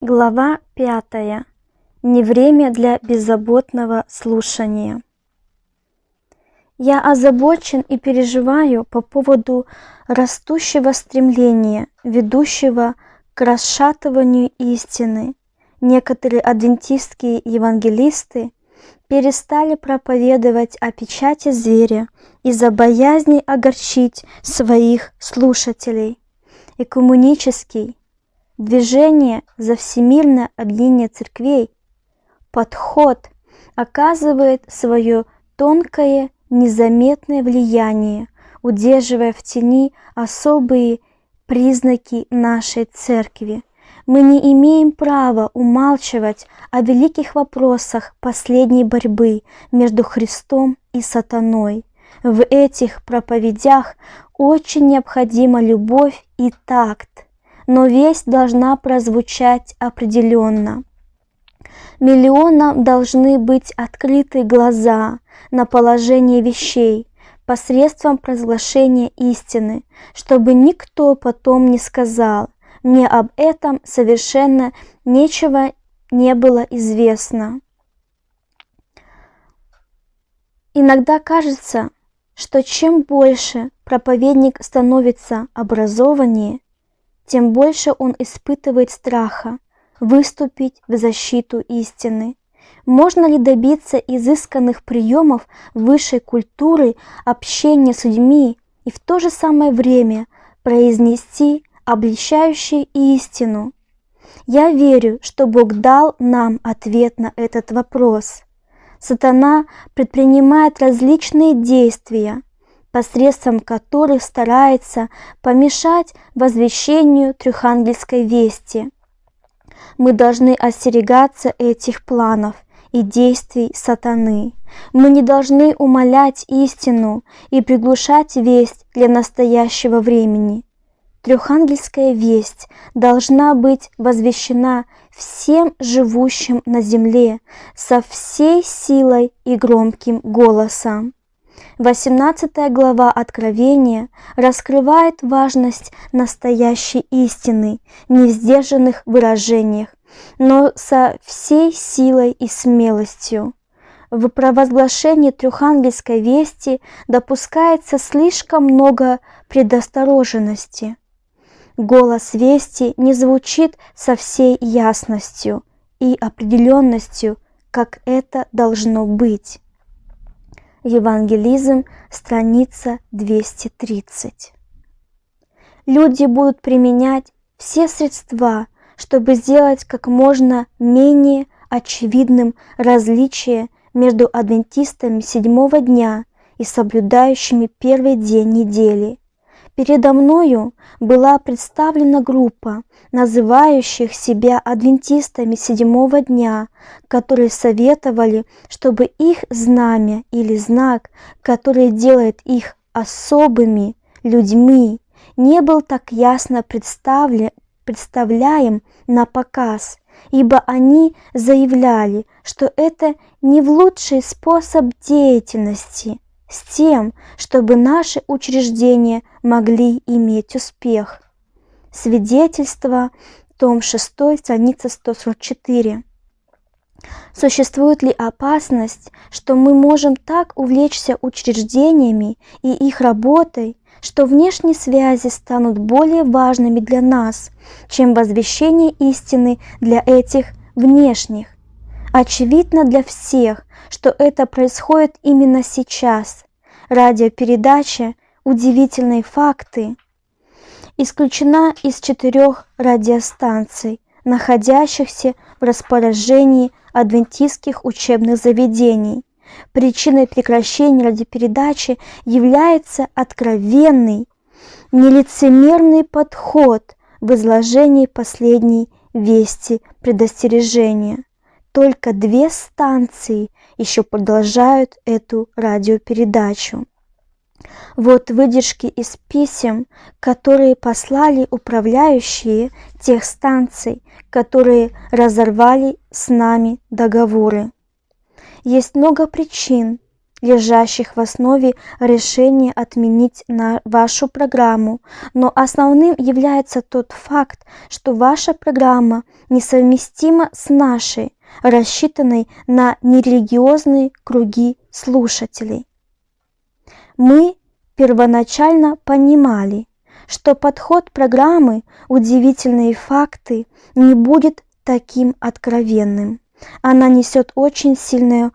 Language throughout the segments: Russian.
Глава 5. Не время для беззаботного слушания. Я озабочен и переживаю по поводу растущего стремления, ведущего к расшатыванию истины. Некоторые адвентистские евангелисты перестали проповедовать о печати зверя из-за боязни огорчить своих слушателей. Экуменический движение за всемирное объединение церквей подход оказывает свое тонкое, незаметное влияние, удерживая в тени особые признаки нашей церкви. Мы не имеем права умалчивать о великих вопросах последней борьбы между Христом и сатаной. В этих проповедях очень необходима любовь и такт, но весть должна прозвучать определенно. Миллионам должны быть открыты глаза на положение вещей посредством провозглашения истины, чтобы никто потом не сказал: «Мне об этом совершенно ничего не было известно». Иногда кажется, что чем больше проповедник становится образованнее, тем больше он испытывает страха выступить в защиту истины. Можно ли добиться изысканных приемов высшей культуры общения с людьми и в то же самое время произнести обличающую истину? Я верю, что Бог дал нам ответ на этот вопрос. Сатана предпринимает различные действия, посредством которых старается помешать возвещению трехангельской вести. Мы должны остерегаться этих планов и действий сатаны. Мы не должны умалять истину и приглушать весть для настоящего времени. Трехангельская весть должна быть возвещена всем живущим на земле со всей силой и громким голосом. 18 глава Откровения раскрывает важность настоящей истины не в сдержанных выражениях, но со всей силой и смелостью. В провозглашении трехангельской вести допускается слишком много предосторожности. Голос вести не звучит со всей ясностью и определенностью, как это должно быть. Евангелизм, страница 230. Люди будут применять все средства, чтобы сделать как можно менее очевидным различие между адвентистами седьмого дня и соблюдающими первый день недели. Передо мною была представлена группа, называющих себя адвентистами седьмого дня, которые советовали, чтобы их знамя или знак, который делает их особыми людьми, не был так ясно представляем на показ, ибо они заявляли, что это не в лучший способ деятельности, с тем, чтобы наши учреждения могли иметь успех. Свидетельство, том 6, страница 144. Существует ли опасность, что мы можем так увлечься учреждениями и их работой, что внешние связи станут более важными для нас, чем возвещение истины для этих внешних? Очевидно для всех, что это происходит именно сейчас. Радиопередача «Удивительные факты» исключена из 4 радиостанций, находящихся в распоряжении адвентистских учебных заведений. Причиной прекращения радиопередачи является откровенный, нелицемерный подход в изложении последней вести предостережения. Только 2 станции еще продолжают эту радиопередачу. Вот выдержки из писем, которые послали управляющие тех станций, которые разорвали с нами договоры. Есть много причин, лежащих в основе решения отменить вашу программу, но основным является тот факт, что ваша программа несовместима с нашей, рассчитанной на нерелигиозные круги слушателей. Мы первоначально понимали, что подход программы «Удивительные факты» не будет таким откровенным. Она несет очень сильное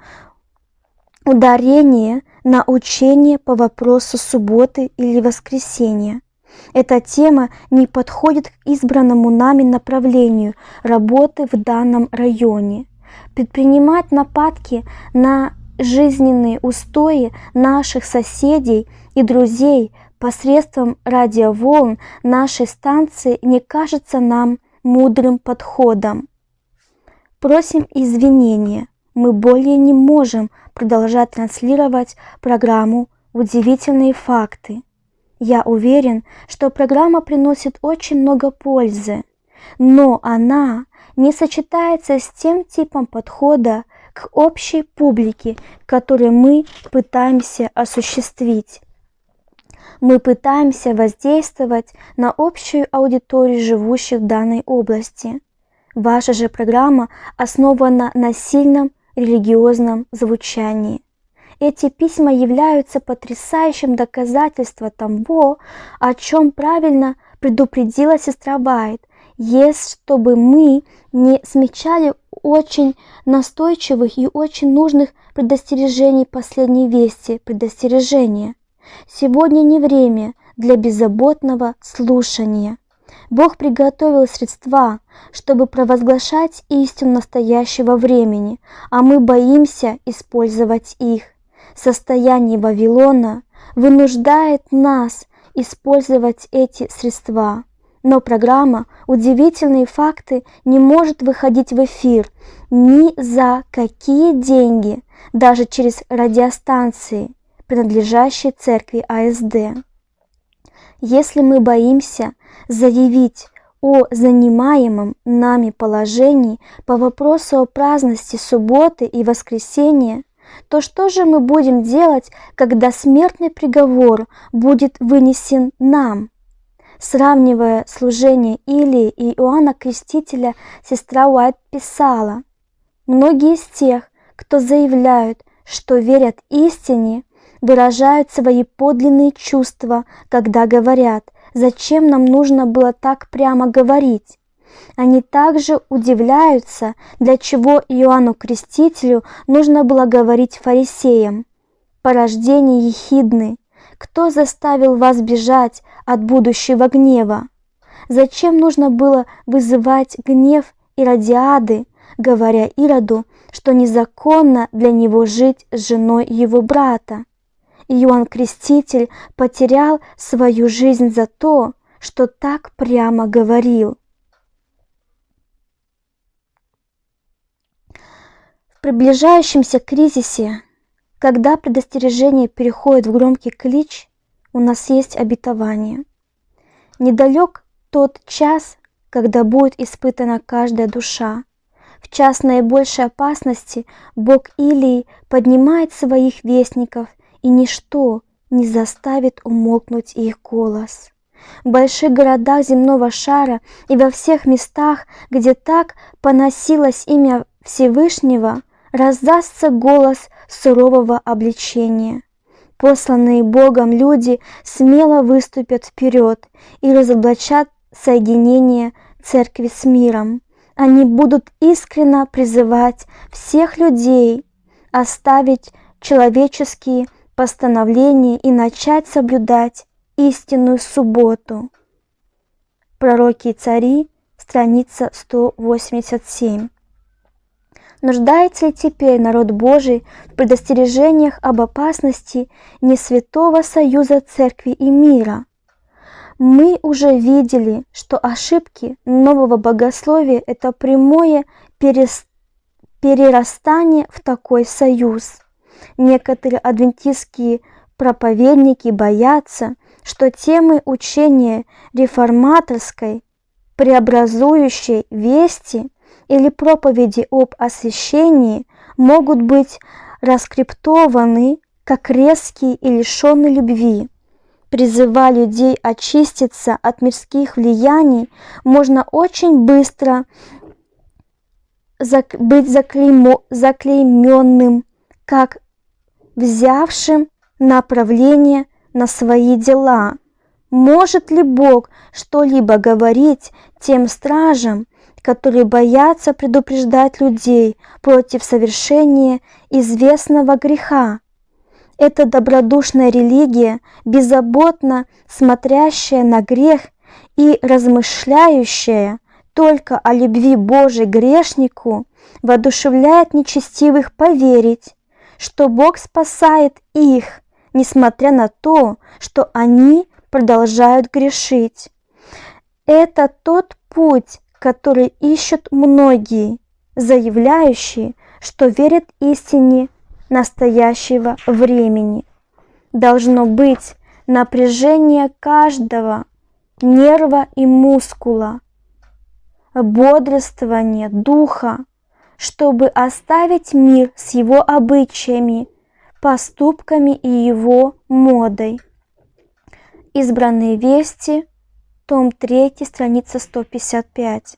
ударение на учение по вопросу субботы или воскресенья. Эта тема не подходит к избранному нами направлению работы в данном районе. Предпринимать нападки на жизненные устои наших соседей и друзей посредством радиоволн нашей станции не кажется нам мудрым подходом. Просим извинения, мы более не можем продолжать транслировать программу «Удивительные факты». Я уверен, что программа приносит очень много пользы, но она не сочетается с тем типом подхода к общей публике, который мы пытаемся осуществить. Мы пытаемся воздействовать на общую аудиторию живущих в данной области. Ваша же программа основана на сильном религиозном звучании. Эти письма являются потрясающим доказательством того, о чем правильно предупредила сестра Уайт, есть, чтобы мы не смягчали очень настойчивых и очень нужных предостережений последней вести, предостережения. Сегодня не время для беззаботного слушания. Бог приготовил средства, чтобы провозглашать истину настоящего времени, а мы боимся использовать их. Состояние Вавилона вынуждает нас использовать эти средства. Но программа «Удивительные факты» не может выходить в эфир ни за какие деньги, даже через радиостанции, принадлежащие церкви АСД. Если мы боимся заявить о занимаемом нами положении по вопросу о праздности субботы и воскресенья, то что же мы будем делать, когда смертный приговор будет вынесен нам? Сравнивая служение Илии и Иоанна Крестителя, сестра Уайт писала: «Многие из тех, кто заявляют, что верят истине, выражают свои подлинные чувства, когда говорят: зачем нам нужно было так прямо говорить? Они также удивляются, для чего Иоанну Крестителю нужно было говорить фарисеям: порождение ехидны, кто заставил вас бежать от будущего гнева? Зачем нужно было вызывать гнев Иродиады, говоря Ироду, что незаконно для него жить с женой его брата? Иоанн Креститель потерял свою жизнь за то, что так прямо говорил». В приближающемся кризисе, когда предостережение переходит в громкий клич, у нас есть обетование. Недалек тот час, когда будет испытана каждая душа. В час наибольшей опасности Бог Илии поднимает своих вестников, и ничто не заставит умолкнуть их голос. В больших городах земного шара и во всех местах, где так поносилось имя Всевышнего, раздастся голос сурового обличения. Посланные Богом люди смело выступят вперед и разоблачат соединение церкви с миром. Они будут искренне призывать всех людей оставить человеческие постановления и начать соблюдать истинную субботу. Пророки и цари, страница 187. Нуждается ли теперь народ Божий в предостережениях об опасности несвятого союза церкви и мира? Мы уже видели, что ошибки нового богословия – это прямое перерастание в такой союз. Некоторые адвентистские проповедники боятся, что темы учения реформаторской, преобразующей вести или проповеди об освящении могут быть раскриптованы как резкий и лишенный любви. Призывая людей очиститься от мирских влияний, можно очень быстро быть заклейменным, как взявшим направление на свои дела. Может ли Бог что-либо говорить тем стражам, которые боятся предупреждать людей против совершения известного греха? Эта добродушная религия, беззаботно смотрящая на грех и размышляющая только о любви Божией грешнику, воодушевляет нечестивых поверить, что Бог спасает их, несмотря на то, что они продолжают грешить. Это тот путь, который ищут многие, заявляющие, что верят истине настоящего времени. Должно быть напряжение каждого нерва и мускула, бодрствование духа, чтобы оставить мир с его обычаями, поступками и его модой. Избранные вести, том 3, страница 155.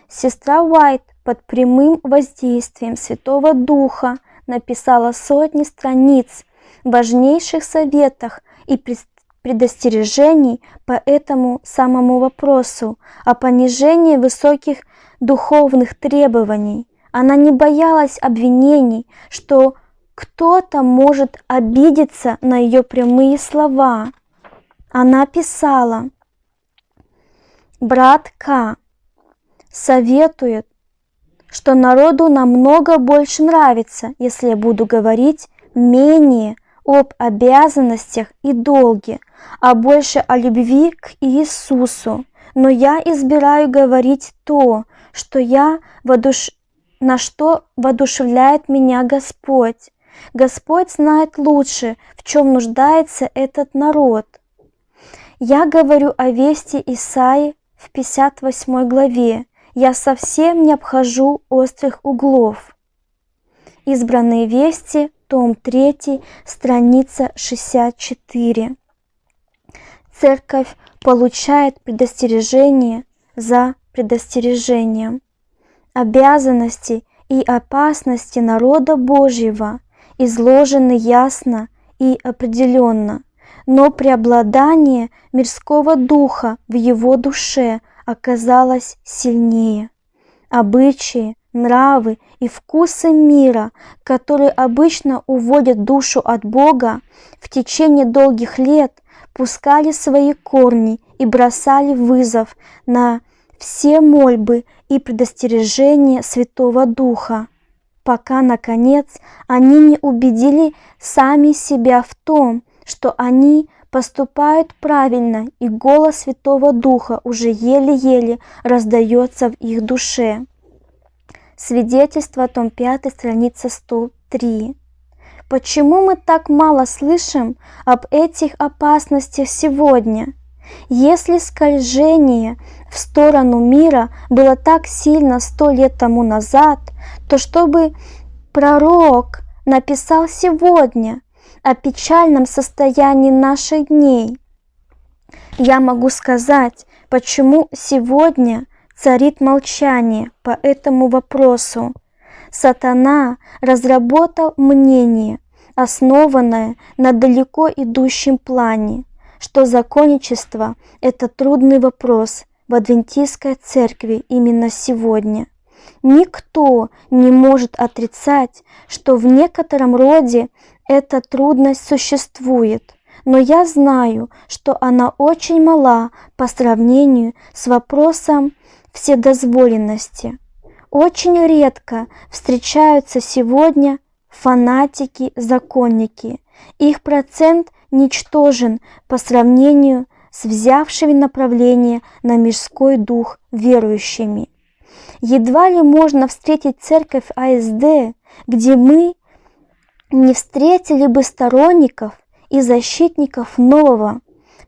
Сестра Уайт под прямым воздействием Святого Духа написала сотни страниц важнейших советах и предостережений по этому самому вопросу о понижении высоких духовных требований. Она не боялась обвинений, что кто-то может обидеться на ее прямые слова. Она писала: «Брат К. советует, что народу намного больше нравится, если я буду говорить менее об обязанностях и долге, а больше о любви к Иисусу. Но я избираю говорить то, на что воодушевляет меня Господь. Господь знает лучше, в чем нуждается этот народ. Я говорю о вести Исаии в 58 главе. Я совсем не обхожу острых углов». Избранные вести, том 3, страница 64. Церковь получает предостережение за предостережением. Обязанности и опасности народа Божьего изложены ясно и определенно, но преобладание мирского духа в его душе оказалось сильнее. Обычаи, нравы и вкусы мира, которые обычно уводят душу от Бога, в течение долгих лет пускали свои корни и бросали вызов на все мольбы и предостережения Святого Духа, пока, наконец, они не убедили сами себя в том, что они поступают правильно, и голос Святого Духа уже еле-еле раздается в их душе. Свидетельство, том 5, страница 103. Почему мы так мало слышим об этих опасностях сегодня? Если скольжение в сторону мира было так сильно 100 лет тому назад, то чтобы пророк написал сегодня о печальном состоянии наших дней? Я могу сказать, почему сегодня царит молчание по этому вопросу. Сатана разработал мнение, основанное на далеко идущем плане, что законничество – это трудный вопрос в адвентистской церкви именно сегодня. Никто не может отрицать, что в некотором роде эта трудность существует, но я знаю, что она очень мала по сравнению с вопросом вседозволенности. Очень редко встречаются сегодня фанатики-законники. Их процент ничтожен по сравнению с взявшими направление на мирской дух верующими. Едва ли можно встретить церковь АСД, где мы не встретили бы сторонников и защитников нового,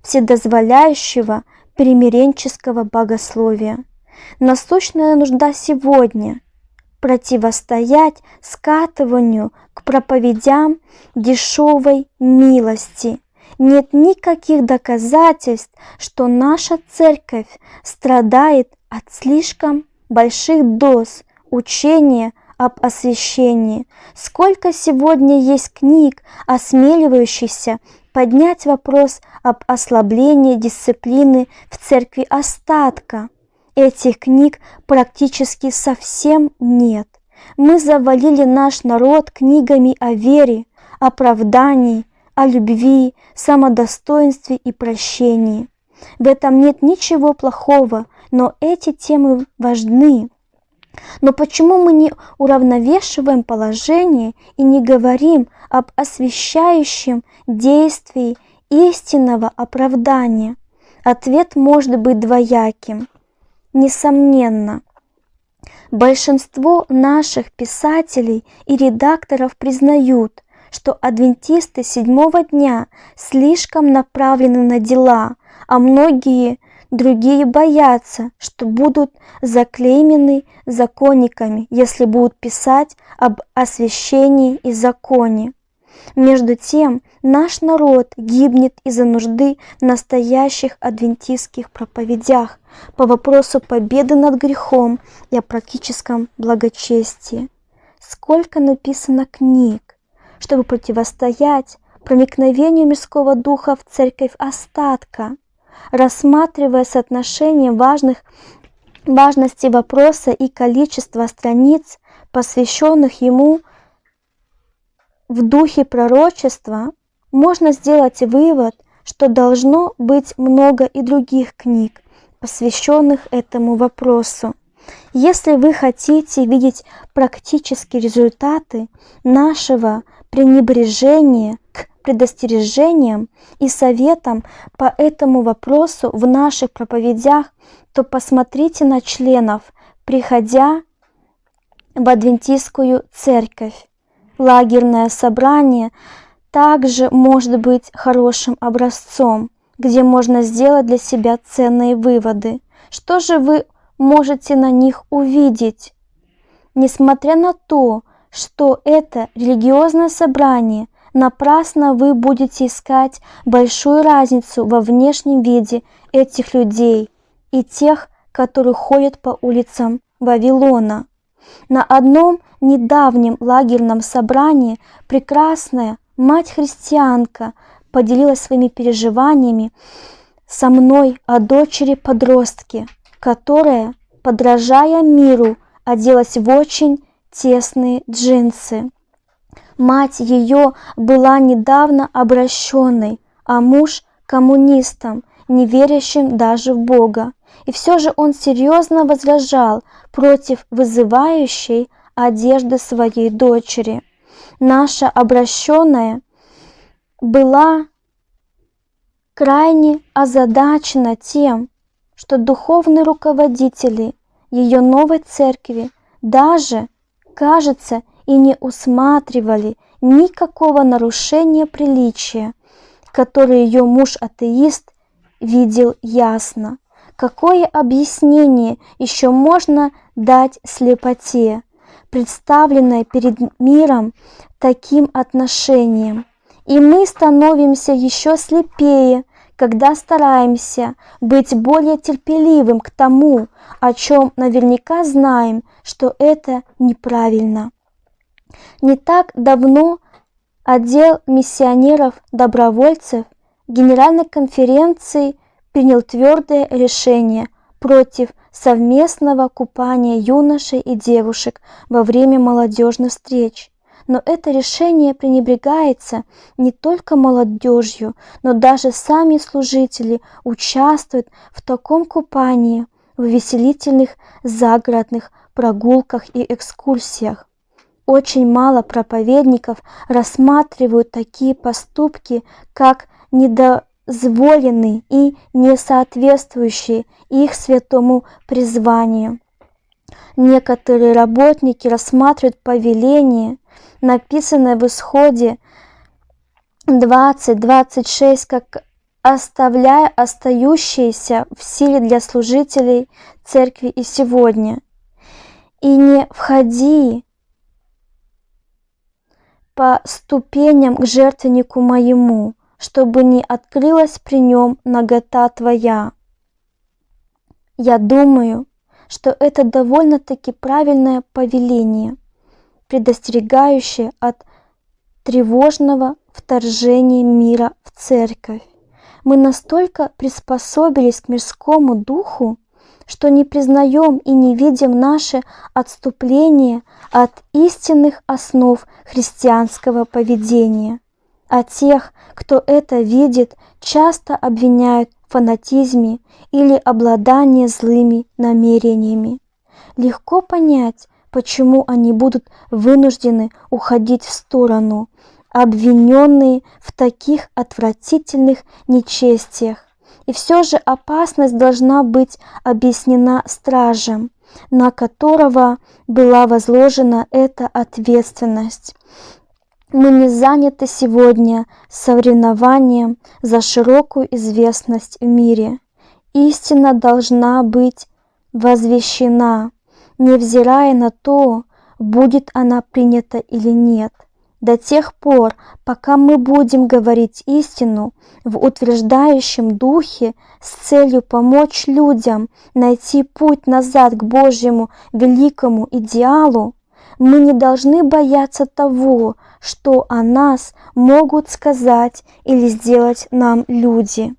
вседозволяющего примиренческого богословия. Насущная нужда сегодня противостоять скатыванию к проповедям дешевой милости. Нет никаких доказательств, что наша церковь страдает от слишком больших доз учения об освящении. Сколько сегодня есть книг, осмеливающихся поднять вопрос об ослаблении дисциплины в церкви остатка. Этих книг практически совсем нет. Мы завалили наш народ книгами о вере, оправдании, о любви, самодостоинстве и прощении. В этом нет ничего плохого, но эти темы важны. Но почему мы не уравновешиваем положение и не говорим об освящающем действии истинного оправдания? Ответ может быть двояким. Несомненно, большинство наших писателей и редакторов признают, что адвентисты седьмого дня слишком направлены на дела, а многие другие боятся, что будут заклеймены законниками, если будут писать об освящении и законе. Между тем, наш народ гибнет из-за нужды в настоящих адвентистских проповедях по вопросу победы над грехом и о практическом благочестии. Сколько написано книг, чтобы противостоять проникновению мирского духа в церковь остатка, рассматривая соотношение важности вопроса и количество страниц, посвященных ему в духе пророчества, можно сделать вывод, что должно быть много и других книг, посвященных этому вопросу. Если вы хотите видеть практические результаты нашего пренебрежения к предостережениям и советам по этому вопросу в наших проповедях, то посмотрите на членов, приходя в адвентистскую церковь. Лагерное собрание также может быть хорошим образцом, где можно сделать для себя ценные выводы. Что же вы можете на них увидеть? Несмотря на то, что это религиозное собрание, напрасно вы будете искать большую разницу во внешнем виде этих людей и тех, которые ходят по улицам Вавилона. На одном недавнем лагерном собрании прекрасная мать-христианка поделилась своими переживаниями со мной о дочери-подростке, которая, подражая миру, оделась в очень тесные джинсы. Мать ее была недавно обращенной, а муж – коммунистом, не верящим даже в Бога. И все же он серьезно возражал против вызывающей одежды своей дочери. Наша обращенная была крайне озадачена тем, что духовные руководители ее новой церкви даже, кажется, и не усматривали никакого нарушения приличия, которое ее муж-атеист видел ясно. Какое объяснение еще можно дать слепоте, представленной перед миром таким отношением? И мы становимся еще слепее, когда стараемся быть более терпеливым к тому, о чем наверняка знаем, что это неправильно. Не так давно отдел миссионеров-добровольцев Генеральной конференции принял твердое решение против совместного купания юношей и девушек во время молодежных встреч. Но это решение пренебрегается не только молодежью, но даже сами служители участвуют в таком купании в увеселительных загородных прогулках и экскурсиях. Очень мало проповедников рассматривают такие поступки как недозволенные и не соответствующие их святому призванию. Некоторые работники рассматривают повеление, написанное в Исходе 20:26, как оставляя остающиеся в силе для служителей церкви и сегодня, и не входи по ступеням к жертвеннику моему, чтобы не открылась при нем нагота твоя». Я думаю, что это довольно-таки правильное повеление, предостерегающее от тревожного вторжения мира в церковь. Мы настолько приспособились к мирскому духу, что не признаем и не видим наше отступление от истинных основ христианского поведения. А тех, кто это видит, часто обвиняют в фанатизме или обладании злыми намерениями. Легко понять, почему они будут вынуждены уходить в сторону, обвиненные в таких отвратительных нечестиях. И все же опасность должна быть объяснена стражем, на которого была возложена эта ответственность. Мы не заняты сегодня соревнованием за широкую известность в мире. Истина должна быть возвещена, невзирая на то, будет она принята или нет. До тех пор, пока мы будем говорить истину в утверждающем духе с целью помочь людям найти путь назад к Божьему великому идеалу, мы не должны бояться того, что о нас могут сказать или сделать нам люди.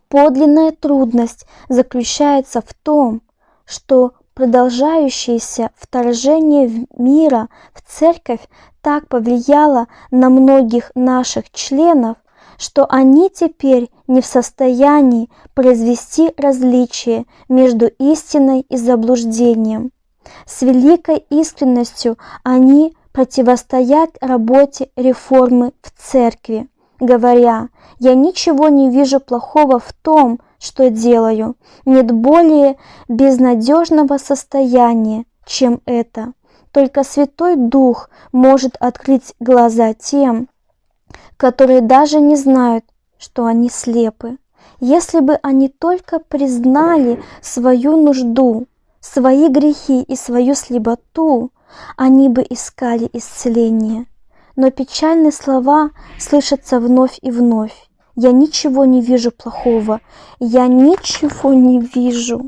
Подлинная трудность заключается в том, что продолжающееся вторжение мира в церковь так повлияло на многих наших членов, что они теперь не в состоянии произвести различие между истиной и заблуждением. С великой искренностью они противостоят работе реформы в церкви, говоря: «Я ничего не вижу плохого в том, что делаю. Нет более безнадежного состояния, чем это. Только Святой Дух может открыть глаза тем, которые даже не знают, что они слепы. Если бы они только признали свою нужду, свои грехи и свою слепоту, они бы искали исцеление». Но печальные слова слышатся вновь и вновь. «Я ничего не вижу плохого. Я ничего не вижу».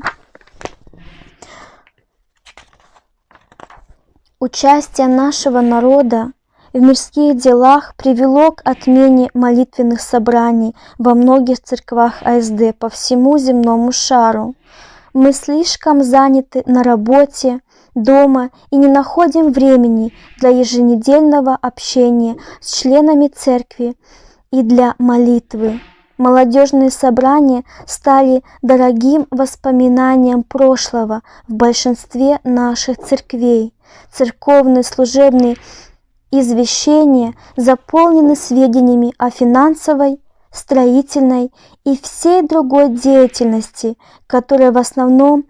Участие нашего народа в мирских делах привело к отмене молитвенных собраний во многих церквах АСД по всему земному шару. Мы слишком заняты на работе, дома и не находим времени для еженедельного общения с членами церкви и для молитвы. Молодежные собрания стали дорогим воспоминанием прошлого в большинстве наших церквей. Церковные служебные извещения заполнены сведениями о финансовой, строительной и всей другой деятельности, которая в основном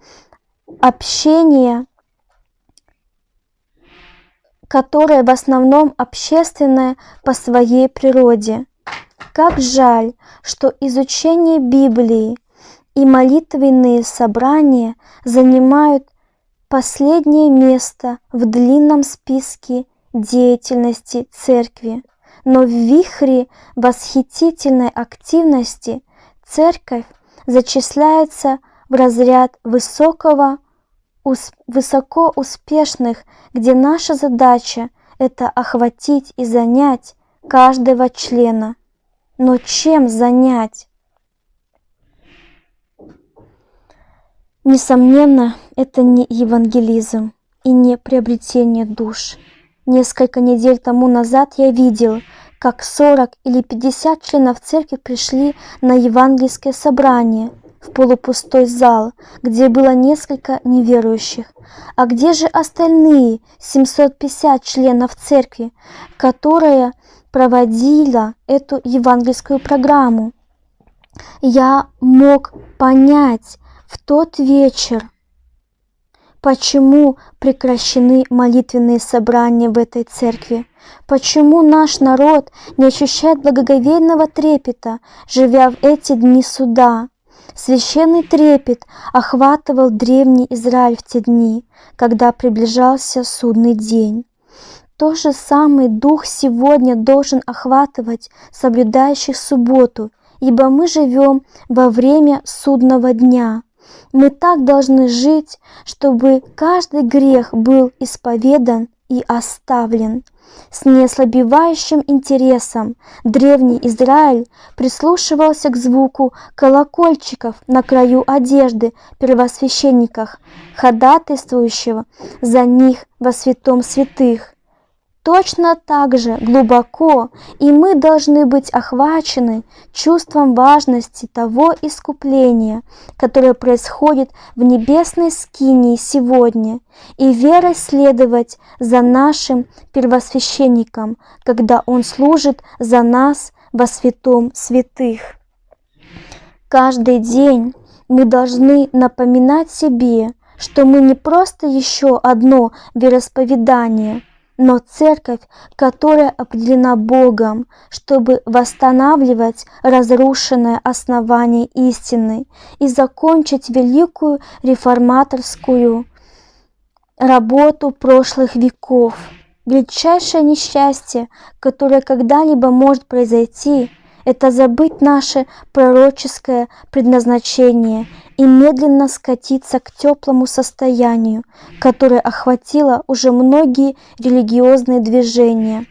общественная по своей природе. Как жаль, что изучение Библии и молитвенные собрания занимают последнее место в длинном списке деятельности церкви. Но в вихре восхитительной активности церковь зачисляется в разряд высоко успешных, где наша задача – это охватить и занять каждого члена. Но чем занять? Несомненно, это не евангелизм и не приобретение душ. Несколько недель тому назад я видел, как 40 или 50 членов церкви пришли на евангельское собрание в полупустой зал, где было несколько неверующих. А где же остальные 750 членов церкви, которая проводила эту евангельскую программу? Я мог понять в тот вечер, почему прекращены молитвенные собрания в этой церкви, почему наш народ не ощущает благоговейного трепета, живя в эти дни суда. Священный трепет охватывал древний Израиль в те дни, когда приближался судный день. То же самый Дух сегодня должен охватывать соблюдающих субботу, ибо мы живем во время судного дня. Мы так должны жить, чтобы каждый грех был исповедан и оставлен. С неослабевающим интересом древний Израиль прислушивался к звуку колокольчиков на краю одежды первосвященников, ходатайствующего за них во святом святых. Точно так же глубоко и мы должны быть охвачены чувством важности того искупления, которое происходит в небесной скинии сегодня, и верой следовать за нашим первосвященником, когда он служит за нас во святом святых. Каждый день мы должны напоминать себе, что мы не просто еще одно вероисповедание, но церковь, которая определена Богом, чтобы восстанавливать разрушенное основание истины и закончить великую реформаторскую работу прошлых веков. Величайшее несчастье, которое когда-либо может произойти, это забыть наше пророческое предназначение и медленно скатиться к теплому состоянию, которое охватило уже многие религиозные движения.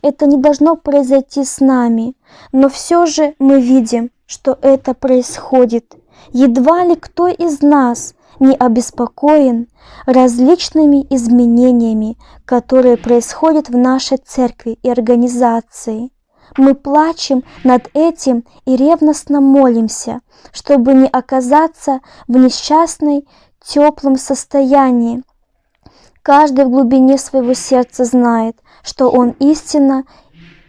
Это не должно произойти с нами, но все же мы видим, что это происходит. Едва ли кто из нас не обеспокоен различными изменениями, которые происходят в нашей церкви и организации. Мы плачем над этим и ревностно молимся, чтобы не оказаться в несчастной теплом состоянии. Каждый в глубине своего сердца знает, что он истинно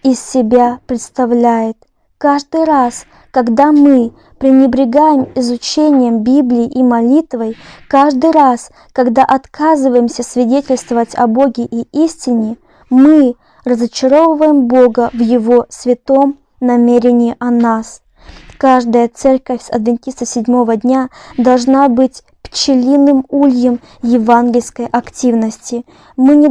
из себя представляет. Каждый раз, когда мы пренебрегаем изучением Библии и молитвой, каждый раз, когда отказываемся свидетельствовать о Боге и истине, мы разочаровываем Бога в Его святом намерении о нас. Каждая церковь адвентистов седьмого дня должна быть пчелиным ульем евангельской активности. Мы не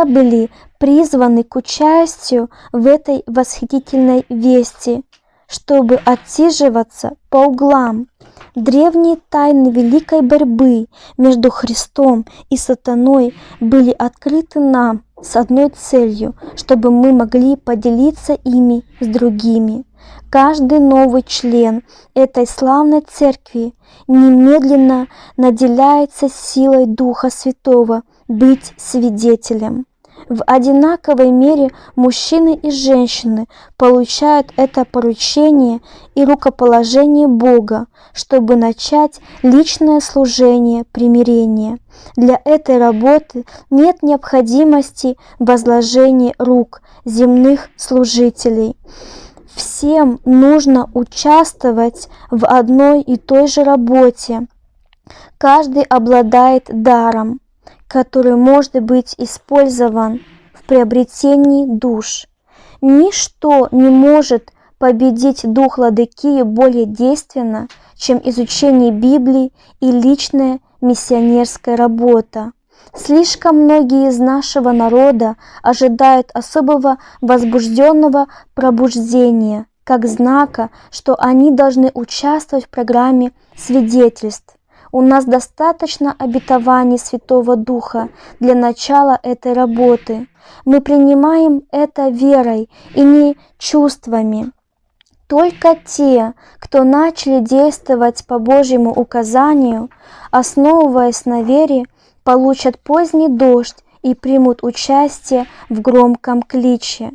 были призваны к участию в этой восхитительной вести, чтобы отсиживаться по углам. Древние тайны великой борьбы между Христом и сатаной были открыты нам с одной целью, чтобы мы могли поделиться ими с другими. Каждый новый член этой славной церкви немедленно наделяется силой Духа Святого быть свидетелем. В одинаковой мере мужчины и женщины получают это поручение и рукоположение Бога, чтобы начать личное служение примирения. Для этой работы нет необходимости в возложении рук земных служителей. Всем нужно участвовать в одной и той же работе. Каждый обладает даром, который может быть использован в приобретении душ. Ничто не может победить дух Ладыкии более действенно, чем изучение Библии и личная миссионерская работа. Слишком многие из нашего народа ожидают особого возбужденного пробуждения, как знака, что они должны участвовать в программе свидетельств. У нас достаточно обетований Святого Духа для начала этой работы. Мы принимаем это верой и не чувствами. Только те, кто начали действовать по Божьему указанию, основываясь на вере, получат поздний дождь и примут участие в громком кличе.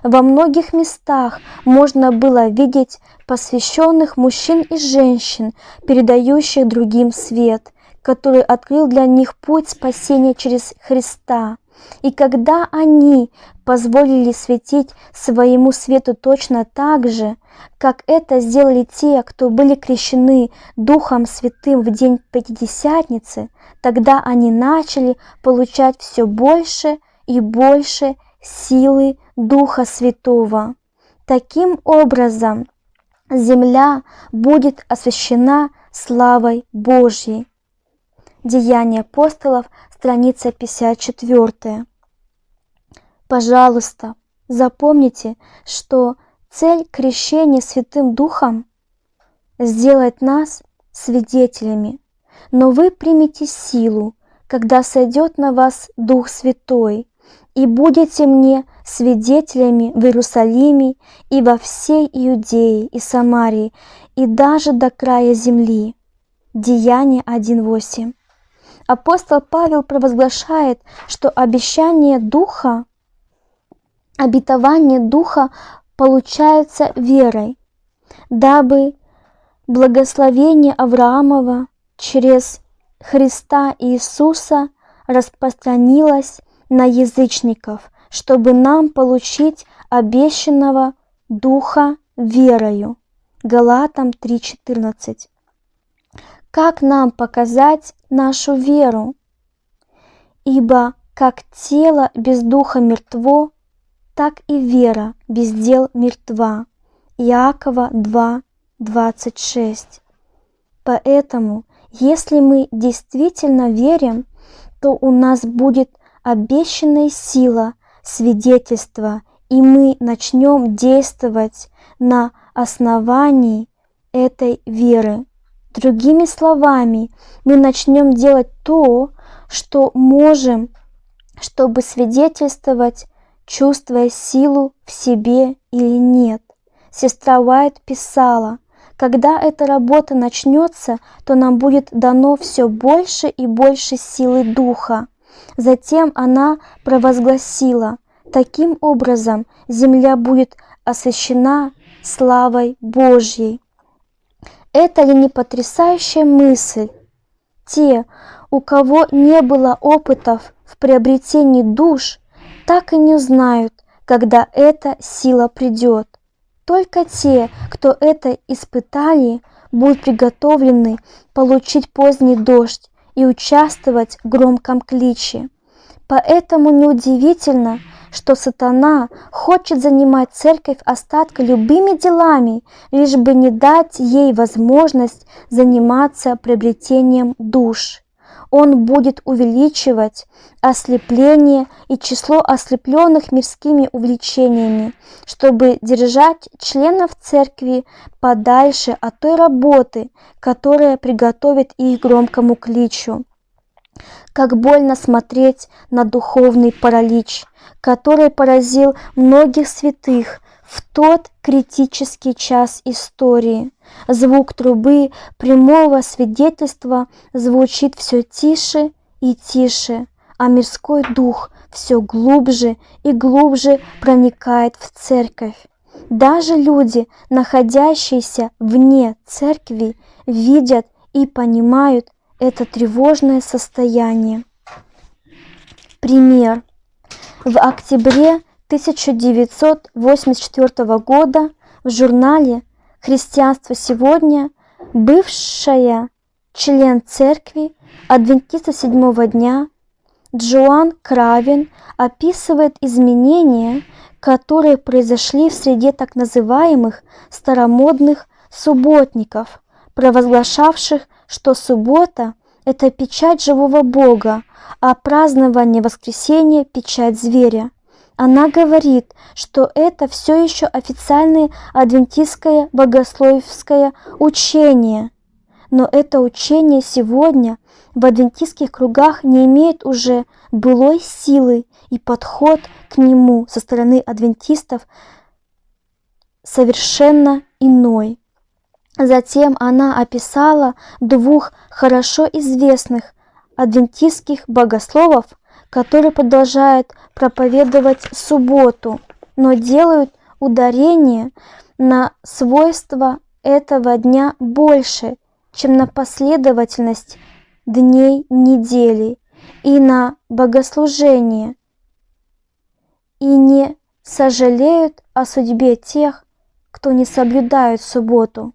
Во многих местах можно было видеть посвященных мужчин и женщин, передающих другим свет, который открыл для них путь спасения через Христа. И когда они позволили светить своему свету точно так же, как это сделали те, кто были крещены Духом Святым в день Пятидесятницы, тогда они начали получать все больше и больше силы Духа Святого. Таким образом, Земля будет освящена славой Божьей. Деяния апостолов, страница 54. Пожалуйста, запомните, что цель крещения Святым Духом – сделать нас свидетелями, но вы примете силу, когда сойдет на вас Дух Святой, и будете мне свидетелями в Иерусалиме и во всей Иудее и Самарии, и даже до края земли. Деяния 1:8. Апостол Павел провозглашает, что обетование Духа получается верой, дабы благословение Авраамова через Христа Иисуса распространилось на язычников, чтобы нам получить обещанного Духа верою. Галатам 3:14. Как нам показать нашу веру? Ибо как тело без духа мертво, так и вера без дел мертва. Иакова 2:26. Поэтому, если мы действительно верим, то у нас будет обещанная сила свидетельства, и мы начнем действовать на основании этой веры. Другими словами, мы начнем делать то, что можем, чтобы свидетельствовать, чувствуя силу в себе или нет. Сестра Уайт писала: когда эта работа начнется, то нам будет дано все больше и больше силы Духа. Затем она провозгласила: таким образом земля будет освящена славой Божьей. Это ли не потрясающая мысль? Те, у кого не было опытов в приобретении душ, так и не узнают, когда эта сила придет. Только те, кто это испытали, будут приготовлены получить поздний дождь и участвовать в громком кличе. Поэтому неудивительно, что сатана хочет занимать церковь остатка любыми делами, лишь бы не дать ей возможность заниматься приобретением душ. Он будет увеличивать ослепление и число ослепленных мирскими увлечениями, чтобы держать членов церкви подальше от той работы, которая приготовит их к громкому кличу. Как больно смотреть на духовный паралич, который поразил многих святых в тот критический час истории. Звук трубы прямого свидетельства звучит все тише и тише, а мирской дух все глубже и глубже проникает в церковь. Даже люди, находящиеся вне церкви, видят и понимают это тревожное состояние. Пример. В октябре 1984 года в журнале «Христианство сегодня» бывшая член церкви адвентиста седьмого дня Джоан Кравин описывает изменения, которые произошли в среде так называемых старомодных субботников, провозглашавших, что суббота – это печать живого Бога, а празднование воскресения – печать зверя. Она говорит, что это все еще официальное адвентистское богословское учение, но это учение сегодня в адвентистских кругах не имеет уже былой силы, и подход к нему со стороны адвентистов совершенно иной. Затем она описала двух хорошо известных адвентистских богословов, которые продолжают проповедовать субботу, но делают ударение на свойства этого дня больше, чем на последовательность дней недели и на богослужение, и не сожалеют о судьбе тех, кто не соблюдает субботу,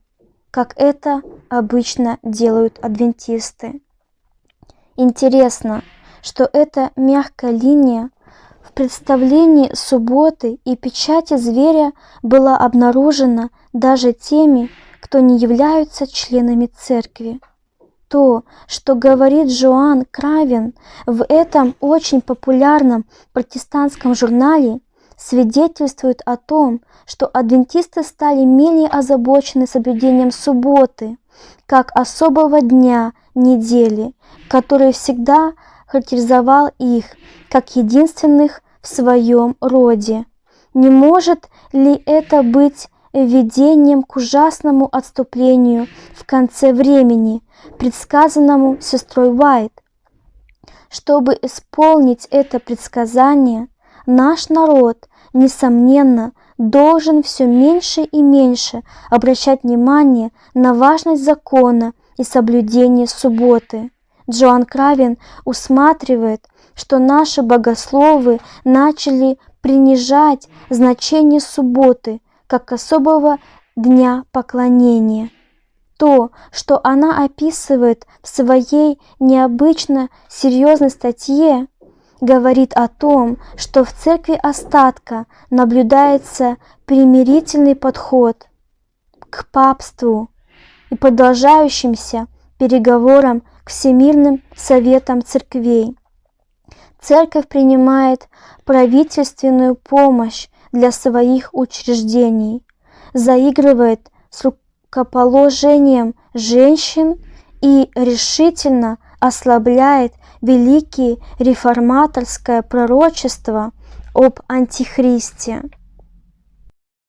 как это обычно делают адвентисты. Интересно, что эта мягкая линия В представлении субботы и печати зверя была обнаружена даже теми, кто не являются членами церкви. То, что говорит Джоан Кравин в этом очень популярном протестантском журнале, свидетельствует о том, что адвентисты стали менее озабочены соблюдением субботы, как особого дня недели, который всегда характеризовал их как единственных в своем роде. Не может ли это быть введением к ужасному отступлению в конце времени, предсказанному сестрой Уайт? Чтобы исполнить это предсказание, наш народ, несомненно, должен все меньше и меньше обращать внимание на важность закона и соблюдение субботы. Джоан Кравин усматривает, что наши богословы начали принижать значение субботы как особого дня поклонения. То, что она описывает в своей необычно серьезной статье, говорит о том, что в церкви остатка наблюдается примирительный подход к папству и продолжающимся переговорам к Всемирным советам церквей. Церковь принимает правительственную помощь для своих учреждений, заигрывает с рукоположением женщин и решительно ослабляет великие реформаторское пророчество об Антихристе.